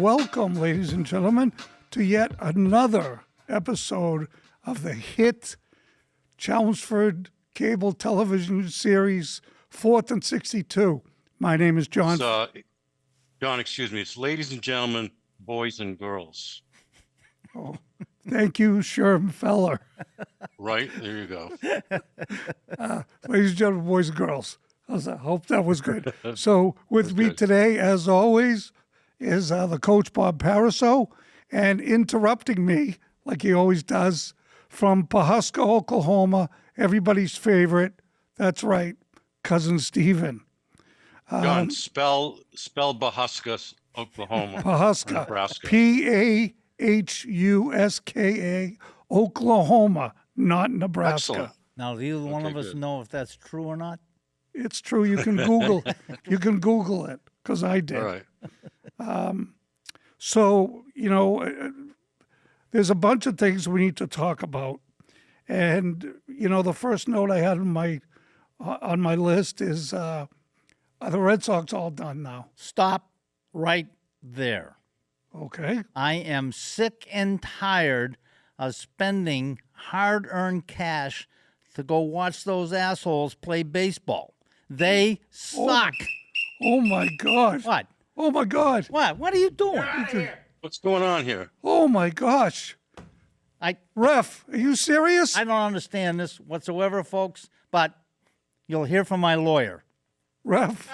welcome, ladies and gentlemen, to yet another episode of the hit Chelmsford cable television series, 4th and 62. My name is Jon. John, excuse me. It's ladies and gentlemen, boys and girls. Oh, thank you, Sherm Feller. Right? There you go. Ladies and gentlemen, boys and girls. I hope that was good. So with me today, as always, is the coach, Bob Pariseau, and interrupting me, like he always does, from Pawhuska, Oklahoma, everybody's favorite. That's right, Cousin Steven. John, spell Pawhuska, Oklahoma. Pawhuska, Nebraska. Pawhuska, Oklahoma, not Nebraska. Excellent. Now, do either one of us good. know if that's true or not? It's true. You can Google. You can Google it because I did. All right. So there's a bunch of things we need to talk about, and the first note I had on my list is are the Red Sox all done now? Stop right there. Okay. I am sick and tired of spending hard-earned cash to go watch those assholes play baseball. They suck. Oh my God. What? Oh my God. What? What are you doing? What's going on here? Oh my gosh. Ref, are you serious? I don't understand this whatsoever, folks, but you'll hear from my lawyer. Ref.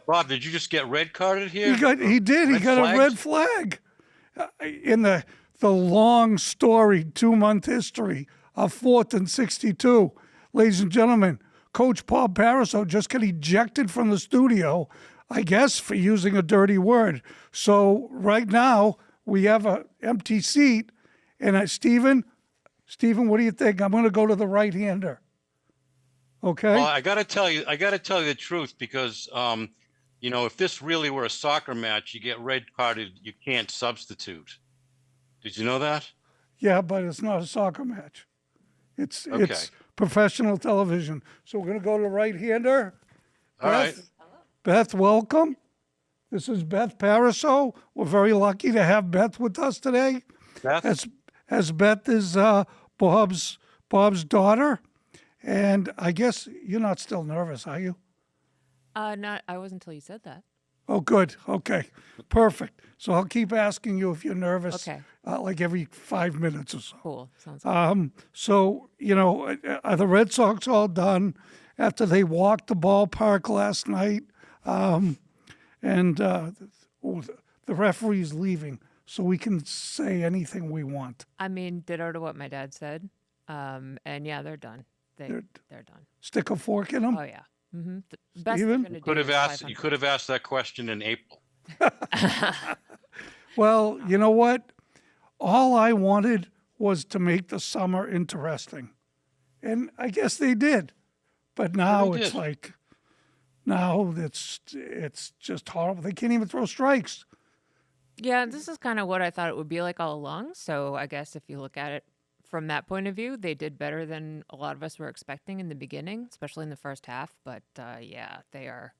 Bob, did you just get red carded here? He did. He got a red flag. In the long story, 2-month history of 4th and 62. Ladies and gentlemen, Coach Bob Pariseau just got ejected from the studio, I guess, for using a dirty word. So right now we have an empty seat. And Steven, what do you think? I'm going to go to the right-hander. Okay. Well, I got to tell you the truth because, if this really were a soccer match, you get red carded, you can't substitute. Did you know that? Yeah, but it's not a soccer match. It's Okay. It's professional television. So we're going to go to the right-hander. All right. Beth, welcome. This is Beth Pariseau. We're very lucky to have Beth with us today. Beth? As Beth is Bob's daughter. And I guess you're not still nervous, are you? No, I wasn't until you said that. Oh, good. Okay. Perfect. So I'll keep asking you if you're nervous. Okay. Like every 5 minutes or so. Cool. Sounds good. So, are the Red Sox all done after they walked the ballpark last night? The referee's leaving, so we can say anything we want. I mean, ditto to what my dad said. And yeah, they're done. They're done. Stick a fork in them? Oh yeah. Mm-hmm. The best Steven? they're gonna Could do have is asked. 500. You could have asked that question in April. Well, you know what? All I wanted was to make the summer interesting. And I guess they did. But now They it's did. like, now it's just horrible. They can't even throw strikes. Yeah, this is kind of what I thought it would be like all along. So I guess if you look at it from that point of view, they did better than a lot of us were expecting in the beginning, especially in the first half. But yeah, they are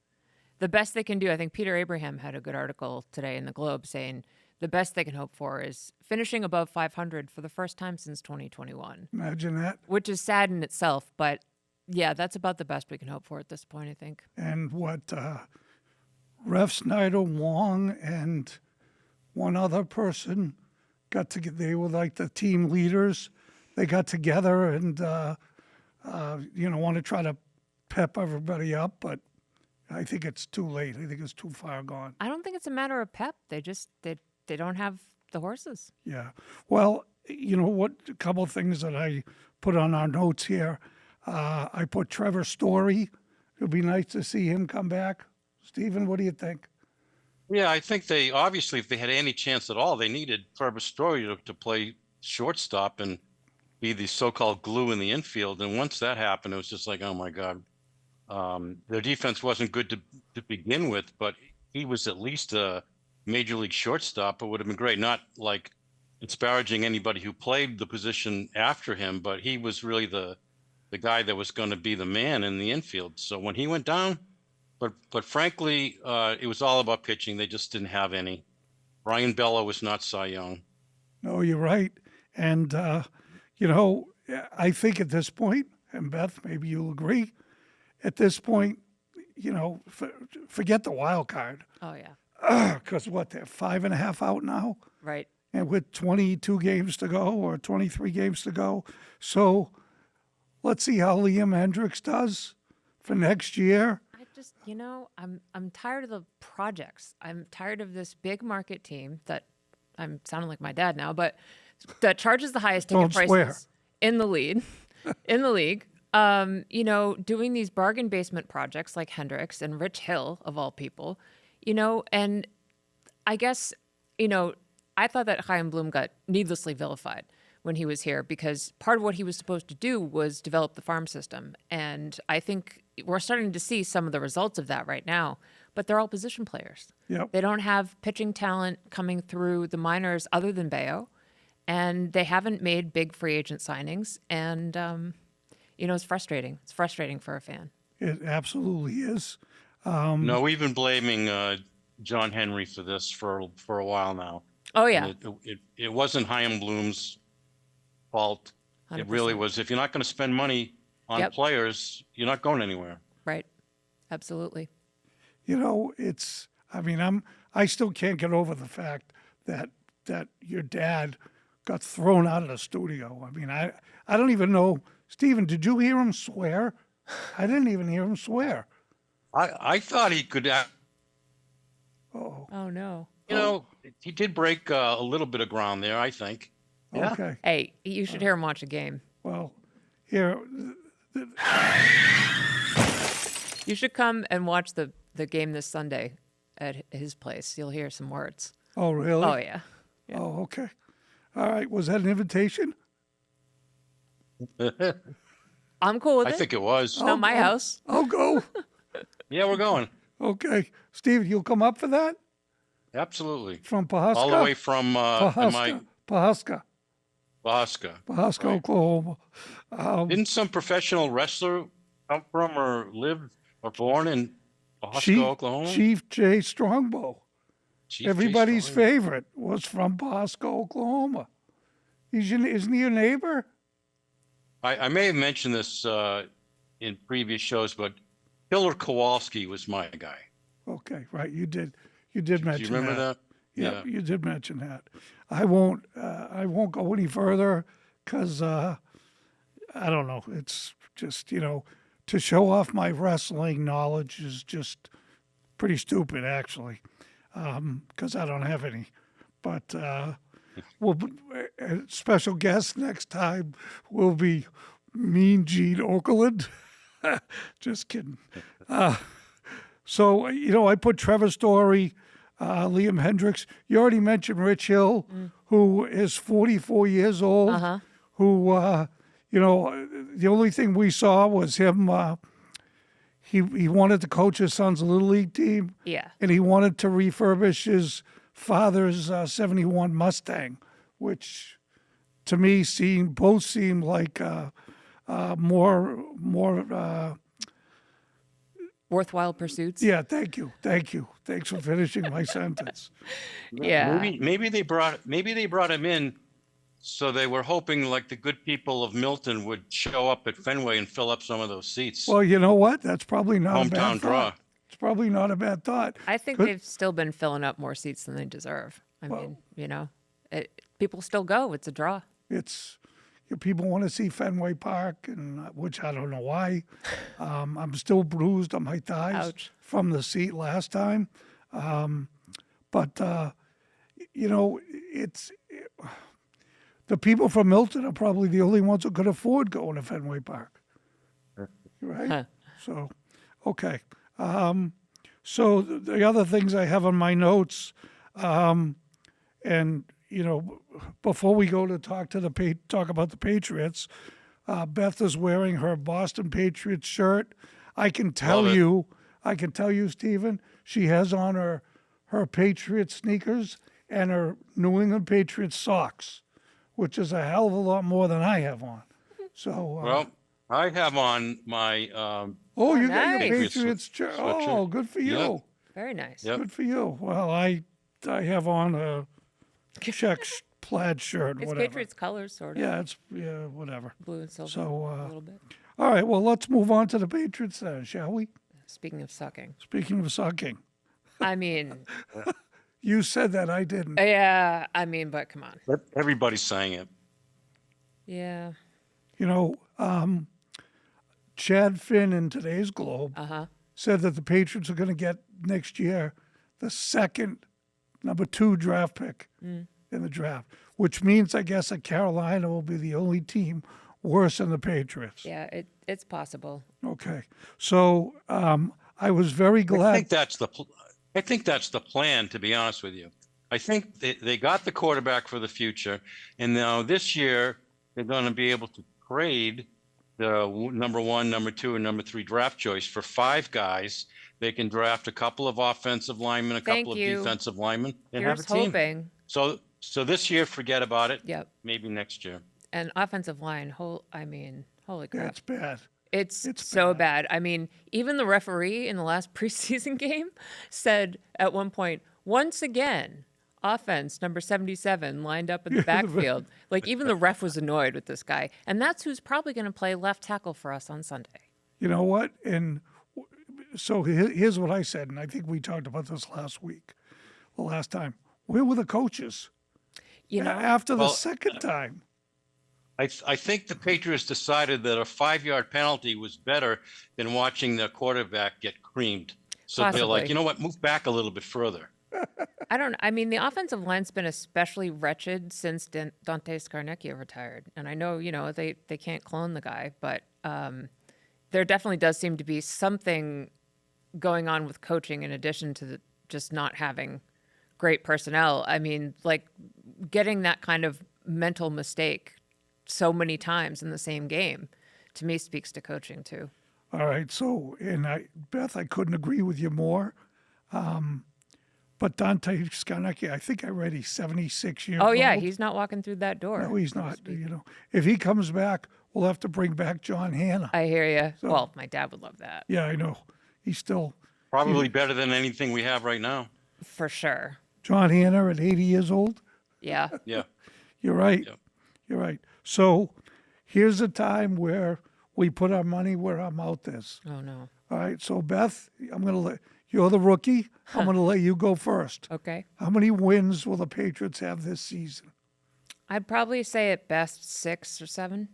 the best they can do. I think Peter Abraham had a good article today in the Globe saying the best they can hope for is finishing above 500 for the first time since 2021. Imagine that. Which is sad in itself, but yeah, that's about the best we can hope for at this point, I think. And what Ref Snyder, Wong, and one other person got to get, they were like the team leaders. They got together and, want to try to pep everybody up, but I think it's too late. I think it's too far gone. I don't think it's a matter of pep. They don't have the horses. Yeah. Well, you know what? A couple of things that I put on our notes here. I put Trevor Story. It would be nice to see him come back. Steven, what do you think? Yeah, I think they obviously, if they had any chance at all, they needed Trevor Story to play shortstop and be the so-called glue in the infield. And once that happened, it was just like, oh my God. Their defense wasn't good to begin with, but he was at least a major league shortstop. It would have been great. Not like disparaging anybody who played the position after him, but he was really the guy that was going to be the man in the infield. So when he went down, but frankly, it was all about pitching. They just didn't have any. Brian Bella was not Cy Young. No, you're right. And, I think at this point, and Beth, maybe you'll agree, at this point, forget the wild card. Oh yeah. Because what, they're 5.5 out now? Right. And with 22 games to go or 23 games to go. So let's see how Liam Hendricks does for next year. I just, I'm tired of the projects. I'm tired of this big market team that I'm sounding like my dad now, but that charges the highest ticket Don't prices swear. in the league. Doing these bargain basement projects like Hendricks and Rich Hill of all people, and I guess, I thought that Chaim Bloom got needlessly vilified when he was here because part of what he was supposed to do was develop the farm system. And I think we're starting to see some of the results of that right now, but they're all position players. Yep. They don't have pitching talent coming through the minors other than Bayo, and they haven't made big free agent signings. And, it's frustrating. It's frustrating for a fan. It absolutely is. No, we've been blaming John Henry for this for a while now. Oh, yeah. And it wasn't Chaim Bloom's fault. It really 100%. was. If you're not going to spend money on Yep. players, you're not going anywhere. Right. Absolutely. I still can't get over the fact that your dad got thrown out of the studio. I don't even know. Steven, did you hear him swear? I didn't even hear him swear. I thought he could. Oh, Oh, no. He did break a little bit of ground there, I think. Yeah. okay. Hey, you should hear him watch a game. Well, here, You should come and watch the game this Sunday at his place. You'll hear some words. oh, really? Oh, yeah. Oh, okay. All right. Was that an invitation? I'm cool with I it. think it was. It's not my house. I'll go. Yeah, we're going. Okay. Steven, you'll come up for that? Absolutely. From Pawhuska? All the way from Pawhuska. Alaska. Pawhuska, Oklahoma. Didn't some professional wrestler come from or live or born in Alaska, Oklahoma? Chief J. Strongbow. Chief J. Everybody's Strong. favorite was from Pawhuska, Oklahoma. Isn't he your neighbor? I may have mentioned this in previous shows, but Hiller Kowalski was my guy. Okay, right. You did mention Do you remember that? Yeah, you did mention that. I won't go any further because I don't know. It's just to show off my wrestling knowledge is just pretty stupid actually, because I don't have any. But special guest next time will be Mean Gene Okerlund. Just kidding. So I put Trevor Story, Liam Hendricks. You already mentioned Rich Hill, who is 44 years old. Uh-huh. Who the only thing we saw was him. He wanted to coach his son's little league team. Yeah. And he wanted to refurbish his father's 71 Mustang, which to me both seem like more Worthwhile pursuits. yeah, thank you. Thanks for finishing my sentence. Yeah. Maybe they brought him in, so they were hoping like the good people of Milton would show up at Fenway and fill up some of those seats. Well, you know what? That's probably not a bad Hometown draw. thought. It's probably not a bad thought. I think Good. they've still been filling up more seats than they deserve. I mean, people still go. It's a draw. It's people want to see Fenway Park, and which I don't know why. I'm still bruised on my thighs Ouch. from the seat last time, but the people from Milton are probably the only ones who could afford going to Fenway Park, right? Huh. So, okay. So the other things I have on my notes, and before we go to talk about the Patriots, Beth is wearing her Boston Patriots shirt. I can tell you, Stephen, she has on her Patriots sneakers and her New England Patriots socks, which is a hell of a lot more than I have on. So, Well, I have on my you got nice. your Patriots shirt. Sweatshirt. Oh, good for you. Yep. Very nice. Yep. Good for you. Well, I I have on a check plaid shirt, It's whatever. Patriots colors, sort of. Yeah, it's whatever. Blue and silver So, a little bit. All right, well, let's move on to the Patriots, shall we? Speaking of sucking. Speaking of sucking, I mean, you said that, I didn't. yeah, I mean, but come on. Everybody's saying it. Yeah. You know, Chad Finn in today's Globe said that the Patriots are going to get next year the second number 2 draft pick in the draft, which means, I guess, that Carolina will be the only team worse than the Patriots. Yeah, it's possible. Okay. So I was very glad. I think that's the plan, to be honest with you. I think they got the quarterback for the future, and now this year they're going to be able to trade the number 1, number 2, and number 3 draft choice for 5 guys. They can draft a couple of offensive linemen, a couple of defensive linemen, and Here's have a team. hoping. So this year, forget about it. Yep. Maybe next year. And offensive line, holy crap. That's bad. It's so bad. I mean, even the referee in the last preseason game said at one point, once again, offense number 77 lined up in the backfield. Like, even the ref was annoyed with this guy. And that's who's probably going to play left tackle for us on Sunday. You know what? And so here's what I said, and I think we talked about this the last time. Where were the coaches? You know, After the second time. I think the Patriots decided that a 5-yard penalty was better than watching their quarterback get creamed. So they're like, Possibly. you know what? Move back a little bit further. I mean, the offensive line's been especially wretched since Dante Scarnecchia retired. And I know, they can't clone the guy, but there definitely does seem to be something going on with coaching in addition to just not having great personnel. I mean, like, getting that kind of mental mistake so many times in the same game, to me, speaks to coaching too. All right. So, Beth, I couldn't agree with you more. But Dante Scarnecchia, I think I read he's 76 years old. Oh yeah, he's not walking through that door. No, he's not. If he comes back, we'll have to bring back John Hanna. I hear you. Well, my dad would love that. Yeah, I know. He's still Probably better than anything we have right now. For sure. John Hanna at 80 years old. Yeah. Yeah. You're right. Yep. You're right. So here's a time where we put our money where our mouth is. Oh no. All right. So Beth, you're the rookie. I'm going to let you go first. Okay. How many wins will the Patriots have this season? I'd probably say at best 6 or 7,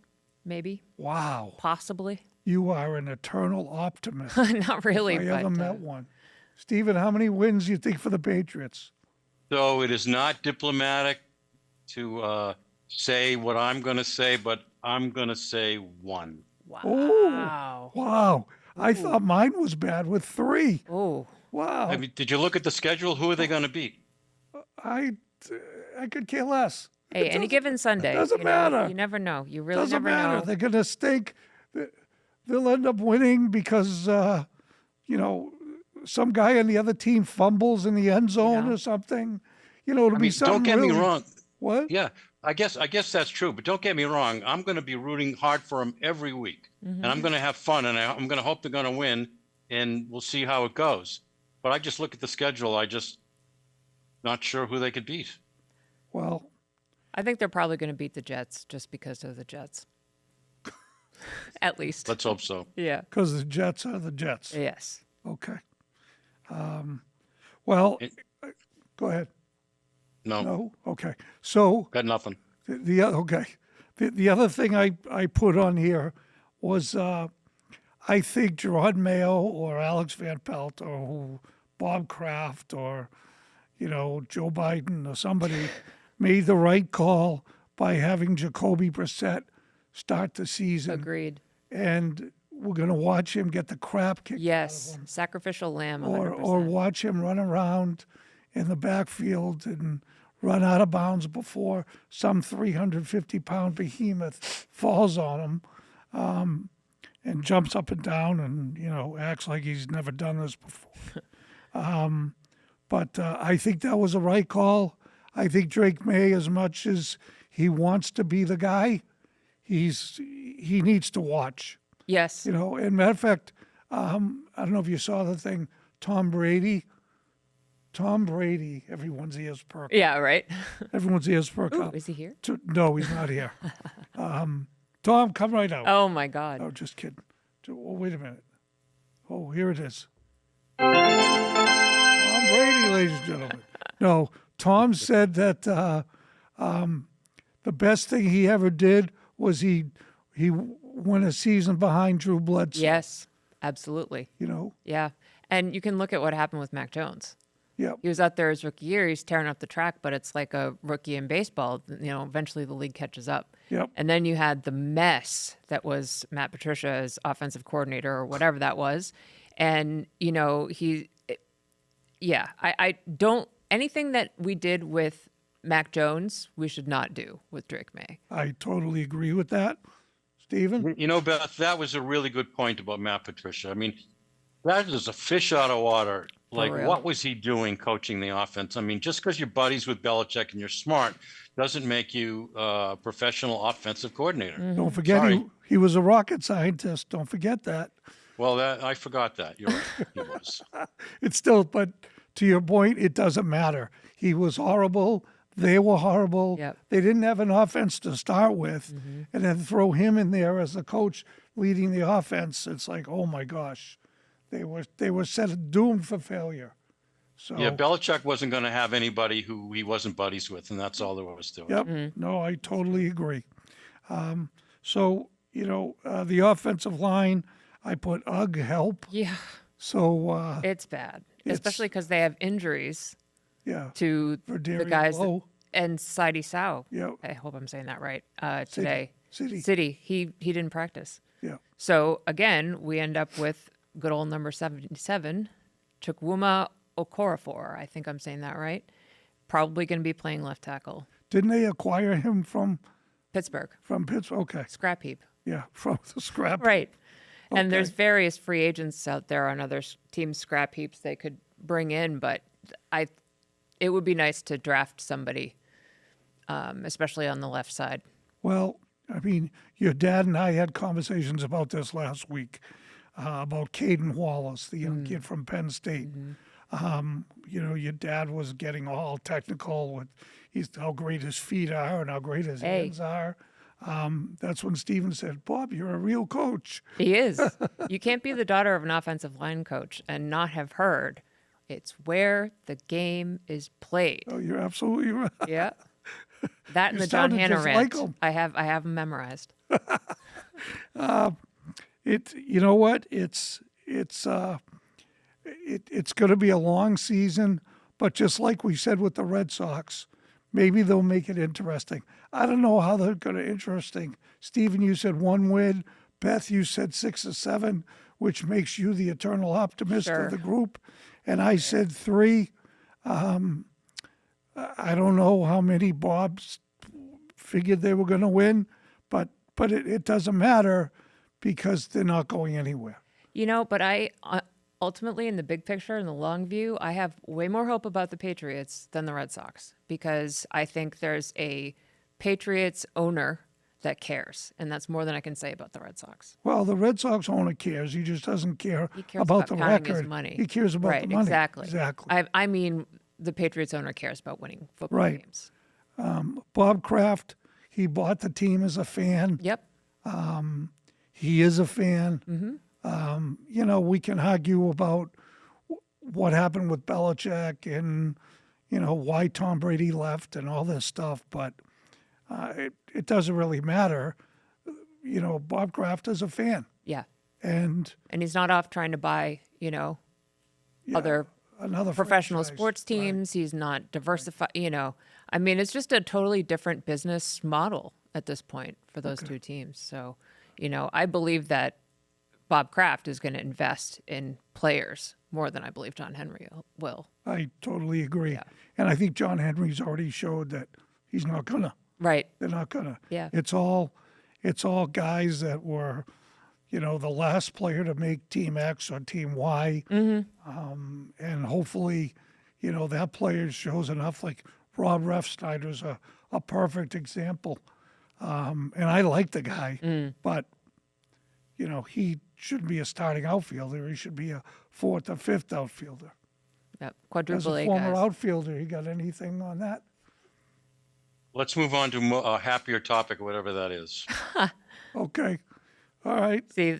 maybe, Wow. possibly. You are an eternal optimist. Not really, I but ever met one. Stephen, how many wins do you think for the Patriots? So it is not diplomatic to say what I'm going to say, but I'm going to say 1. wow. Wow. I thought mine was bad with 3. Oh. Wow. I mean, did you look at the schedule? Who are they going to beat? I could care less. Hey, any given Sunday. doesn't matter. You never know. You really Doesn't never matter. know. They're going to stink. They'll end up winning because, some guy on the other team fumbles in the end zone or something. It'll be something. Don't get me really- wrong. What? Yeah, I guess that's true. But don't get me wrong. I'm going to be rooting hard for them every week, and I'm going to have fun, and I'm going to hope they're going to win, and we'll see how it goes. But I just look at the schedule. I just not sure who they could beat. Well, I think they're probably going to beat the Jets just because they're the Jets. At least. Let's hope so. Yeah. because the Jets are the Jets. Yes. Okay. It- Go ahead. No, No? Okay. So got nothing. the other thing I put on here was I think Gerard Mayo or Alex Van Pelt or Bob Kraft or Joe Biden or somebody made the right call by having Jacoby Brissett start the season, Agreed. and we're going to watch him get the crap kicked Yes. Sacrificial lamb. 100%. or watch him run around in the backfield and run out of bounds before some 350-pound behemoth falls on him and jumps up and down and, acts like he's never done this before. But I think that was a right call. I think Drake May, as much as he wants to be the guy, he needs to watch. Yes. And matter of fact, I don't know if you saw the thing, Tom Brady Tom Brady, everyone's ears perk. Yeah, right. Everyone's ears perk Ooh, up. is he here? No, he's not here. Tom, come right out. Oh my God. Oh, just kidding. Oh, wait a minute. Oh, here it is. Tom Brady, ladies and gentlemen. No, Tom said that the best thing he ever did was he went a season behind Drew Bledsoe. Yes, absolutely. You know? Yeah. And you can look at what happened with Mac Jones. Yeah. He was out there his rookie year. He's tearing up the track, but it's like a rookie in baseball. Eventually the league catches up. Yep. And then you had the mess that was Matt Patricia as offensive coordinator or whatever that was. And, I don't, anything that we did with Mac Jones, we should not do with Drake May. I totally agree with that. Stephen? Beth, that was a really good point about Matt Patricia. I mean, that is a fish out of water. Like, real. what was he doing coaching the offense? I mean, just because you're buddies with Belichick and you're smart doesn't make you a professional offensive coordinator. Don't forget he was a rocket scientist. Don't forget that. Well, I forgot that. You're right. He was. It's still, but to your point, it doesn't matter. He was horrible. They were horrible. Yep. They didn't have an offense to start with. And then throw him in there as the coach leading the offense. It's like, oh my gosh. They were doomed for failure. So Yeah, Belichick wasn't going to have anybody who he wasn't buddies with, and that's all there was to it. Yep. No, I totally agree. The offensive line, I put UGG help. Yeah. So It's bad, especially because they have injuries yeah, to the Verdarian guys Lowe. and Sidey Sow. Yep. I hope I'm saying that right. Today, City. He didn't practice. Yeah. So again, we end up with good old number 77, Chukwuma Okorafor. I think I'm saying that right. Probably going to be playing left tackle. Didn't they acquire him from Pittsburgh, Pittsburgh? Okay. scrap heap. Yeah, from the scrap. Right. And Okay. there's various free agents out there on other teams' scrap heaps they could bring in, but it would be nice to draft somebody, especially on the left side. Well, I mean, your dad and I had conversations about this last week, about Caden Wallace, the young kid from Penn State. Your dad was getting all technical with how great his feet are and how great his hands are. That's when Steven said, Bob, you're a real coach. He is. You can't be the daughter of an offensive line coach and not have heard it's where the game is played. Oh, you're absolutely right. Yeah. That and You the John sounded Hanna just rant. like him. I have them memorized. You know what? It's going to be a long season, but just like we said with the Red Sox, maybe they'll make it interesting. I don't know how they're going to interesting. Stephen, you said 1 win. Beth, you said 6 or 7, which makes you the eternal optimist Sure. of the group. And I said 3. I don't know how many Bobs figured they were going to win, but it doesn't matter because they're not going anywhere. But I ultimately, in the big picture, in the long view, I have way more hope about the Patriots than the Red Sox because I think there's a Patriots owner that cares, and that's more than I can say about the Red Sox. Well, the Red Sox owner cares. He just doesn't care He cares about the counting his record. money. He cares about right, the money. Exactly. Exactly. I mean, the Patriots owner cares about winning football Right. games. Bob Kraft, he bought the team as a fan. Yep. He is a fan. Mm-hmm. We can argue about what happened with Belichick and, why Tom Brady left and all this stuff, but it doesn't really matter. Bob Kraft is a fan. Yeah. And And he's not off trying to buy, other another professional franchise. sports teams. He's not diversified. I mean, it's just a totally different business model at this point for those two teams. So, I believe that Bob Kraft is going to invest in players more than I believe John Henry will. I totally agree. Yeah. And I think John Henry's already showed that he's not gonna. Right. They're not gonna. Yeah. It's all guys that were, the last player to make Team X or Team Y. Mm-hmm. And hopefully, that player shows enough. Like Rob Refsnyder's a perfect example. And I like the guy, but he shouldn't be a starting outfielder. He should be a 4th or 5th outfielder. Yep. As Quadruple a A former guys. outfielder, you got anything on that? Let's move on to a happier topic, whatever that is. Okay. All right. See,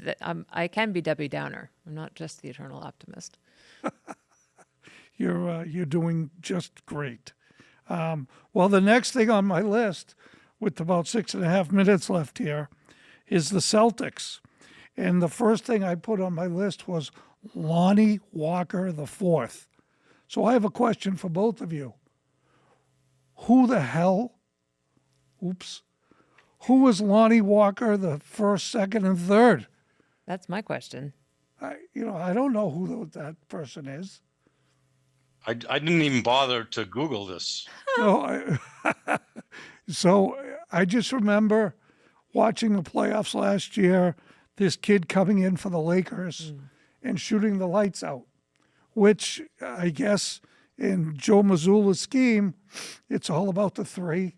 I can be Debbie Downer. I'm not just the eternal optimist. You're doing just great. Well, the next thing on my list, with about 6.5 minutes left here, is the Celtics. And the first thing I put on my list was Lonnie Walker the fourth. So I have a question for both of you. Who the hell? Who was Lonnie Walker the first, second, and third? That's my question. I don't know who that person is. I didn't even bother to Google this. No, so I just remember watching the playoffs last year, this kid coming in for the Lakers and shooting the lights out, which I guess in Joe Mazzulla's scheme, it's all about the three.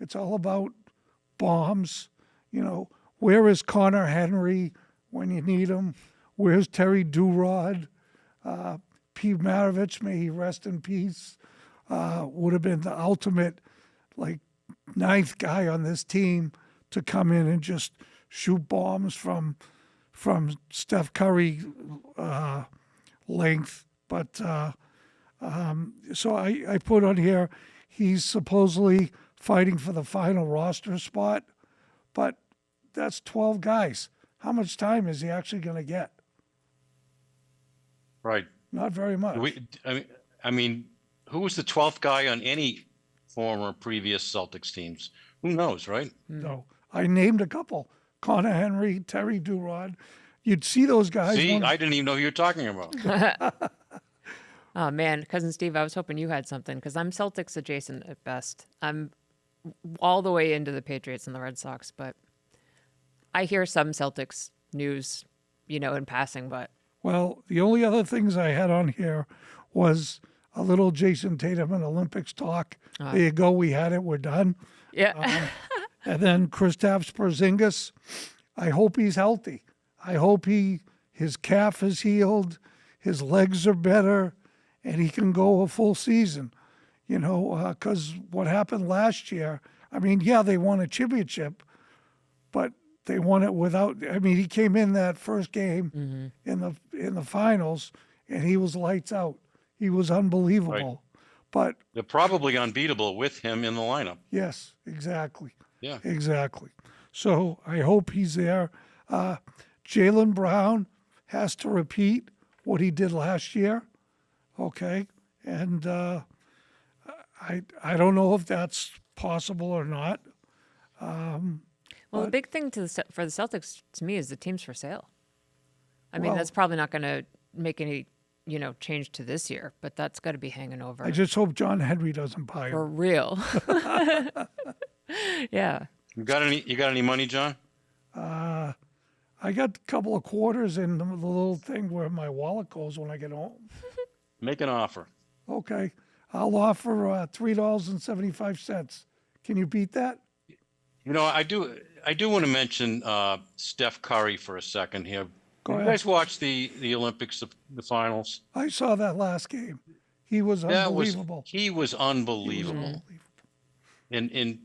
It's all about bombs. Where is Connor Henry when you need him? Where's Terry Durod? P. Maravich, may he rest in peace, would have been the ultimate, ninth guy on this team to come in and just shoot bombs from Steph Curry length. But so I put on here, he's supposedly fighting for the final roster spot, but that's 12 guys. How much time is he actually going to get? Right. Not very much. I mean, who was the 12th guy on any former previous Celtics teams? Who knows, right? No, I named a couple: Connor Henry, Terry Durod. You'd see those guys. See, I didn't even know who you're talking about. Oh man, cousin Steve, I was hoping you had something because I'm Celtics adjacent at best. I'm all the way into the Patriots and the Red Sox, but I hear some Celtics news, in passing. But Well, the only other things I had on here was a little Jason Tatum and Olympics talk. There you go. We had it. We're done. yeah, And then Kristaps Porzingis. I hope he's healthy. I hope his calf is healed, his legs are better, and he can go a full season. Because what happened last year, they won a championship, but they won it without. He came in that first game in the finals, and he was lights out. He was unbelievable. But They're probably unbeatable with him in the lineup. yes, exactly. Yeah. Exactly. So I hope he's there. Jaylen Brown has to repeat what he did last year. Okay. And I don't know if that's possible or not. well, the big thing for the Celtics to me is the team's for sale. Well- That's probably not going to make any change to this year, but that's got to be hanging over I just hope John Henry doesn't buy for him. real. Yeah. You got any money, John? I got a couple of quarters in the little thing where my wallet goes when I get home. Make an offer. Okay. I'll offer $3.75. Can you beat that? I do want to mention Steph Curry for a second here. Go You ahead. guys watch the Olympics, the finals? I saw that last game. He was unbelievable. He was unbelievable. And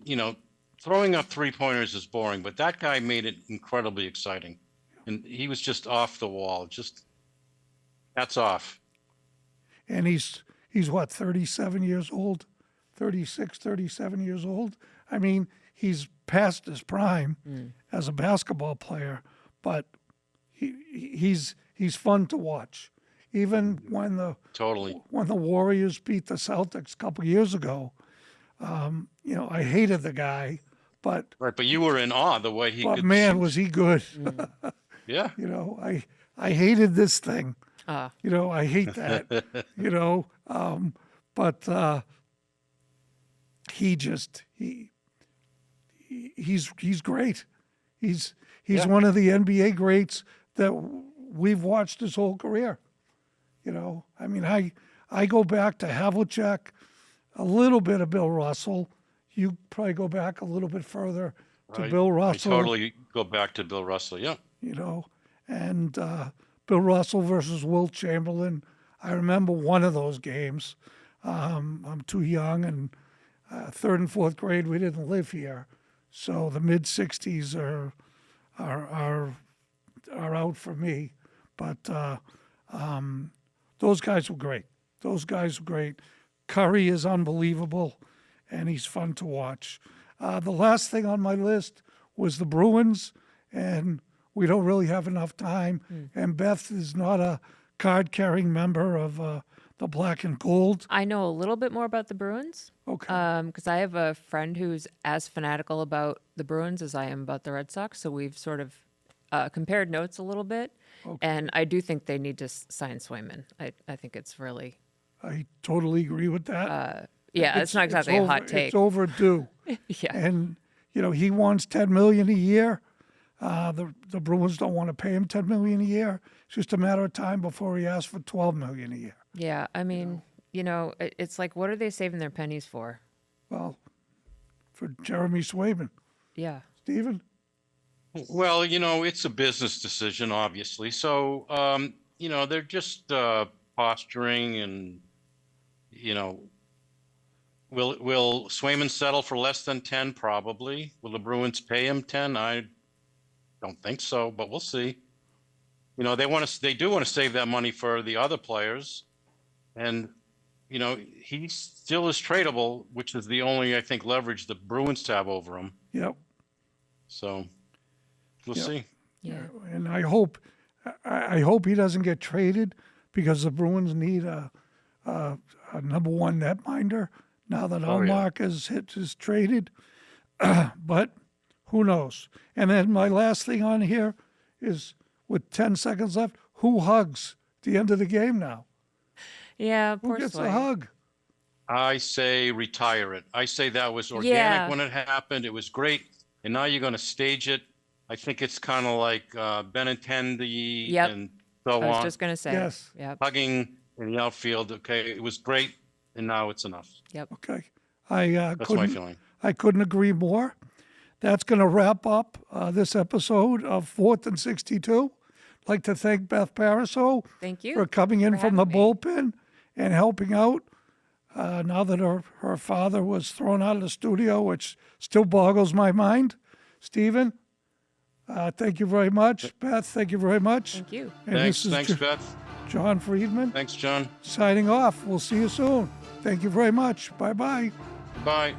throwing up three-pointers is boring, but that guy made it incredibly exciting. And he was just off the wall. Just hats off. And he's what, 37 years old? 36, 37 years old? He's past his prime as a basketball player, but he's fun to watch. Even when the Totally. Warriors beat the Celtics a couple years ago, I hated the guy, but Right, but you were in awe the way he could man, shoot. was he good. Yeah. I hated this thing. Ah. I hate that. But he's great. He's one of the NBA greats that we've watched his whole career. I go back to Havlicek, a little bit of Bill Russell. You probably go back a little bit further to Bill Russell. I totally go back to Bill Russell. Yeah. And Bill Russell versus Wilt Chamberlain. I remember one of those games. I'm too young, and third and fourth grade, we didn't live here, so the mid '60s are out for me. But those guys were great. Those guys were great. Curry is unbelievable, and he's fun to watch. The last thing on my list was the Bruins, and we don't really have enough time. And Beth is not a card-carrying member of the Black and Gold. I know a little bit more about the Bruins. Okay. Because I have a friend who's as fanatical about the Bruins as I am about the Red Sox. So we've sort of compared notes a little bit. And I do think they need to sign Swayman. I think it's really, I totally agree with that. it's not exactly a hot take. It's overdue. Yeah. And, he wants $10 million a year. The Bruins don't want to pay him $10 million a year. It's just a matter of time before he asks for $12 million a year. Yeah. I mean, it's like, what are they saving their pennies for? Well, for Jeremy Swayman. Yeah. Steven? Well, it's a business decision, obviously. So, they're just posturing and, will Swayman settle for less than 10? Probably. Will the Bruins pay him 10? I don't think so, but we'll see. They do want to save that money for the other players. And, he still is tradable, which is the only, I think, leverage the Bruins have over him. Yep. So we'll Yep. see. Yeah. And I hope he doesn't get traded, because the Bruins need a number one netminder now that Allmark is traded. But who knows? And then my last thing on here is, with 10 seconds left, who hugs at the end of the game now? Yeah. Who Poor gets Sway. a hug? I say retire it. I say that was organic Yeah. when it happened. It was great. And now you're going to stage it. I think it's kind of like Benintendi Yep. and so I was on. just going to say. Yes. Yep. Hugging in the outfield. Okay, it was great. And now it's enough. Yep. Okay. That's my feeling. I couldn't agree more. That's going to wrap up this episode of 4th and 62. I'd like to thank Beth Pariseau Thank you for coming in for from the having me. bullpen and helping out now that her father was thrown out of the studio, which still boggles my mind. Steven, thank you very much. Beth, thank you very much. Thank you. And Thanks, this is thanks, Beth. Jon Freedman Thanks, John. signing off. We'll see you soon. Thank you very much. Bye-bye. Bye.